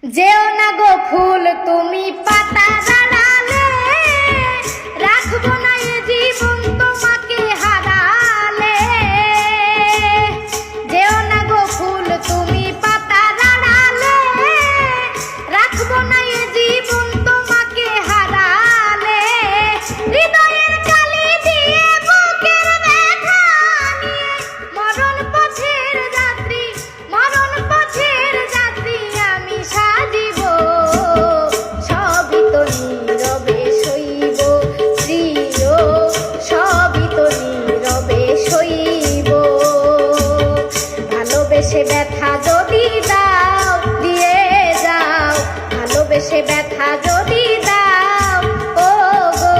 যেও না গো ফুল তুমি পাতা জানালে, রাখবো না এ জীবন তোমাকে হারালে। যেও না গো ফুল তুমি পাতা জানালে, রাখবো না এ জীবন তোমাকে হারালে। হৃদয়ের কালি দিয়ে বুকের ব্যথা নিয়ে মরণ পথের যাত্রী, মরণ পথের যাত্রী আমি সাজিব। সবই তো নীরবে সইব প্রিয়, সবই তো নীরবে সইব। ভালোবেসে ব্যথা যদি দাও দিয়ে যাও, ভালোবেসে ব্যথা যদি দাও ও গো,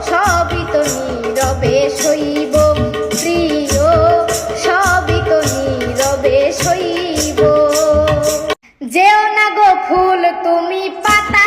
সবই তো নীরবে সইব প্রিয়, সবই তো নীরবে সইব। যেও না গো ফুল তুমি পাতা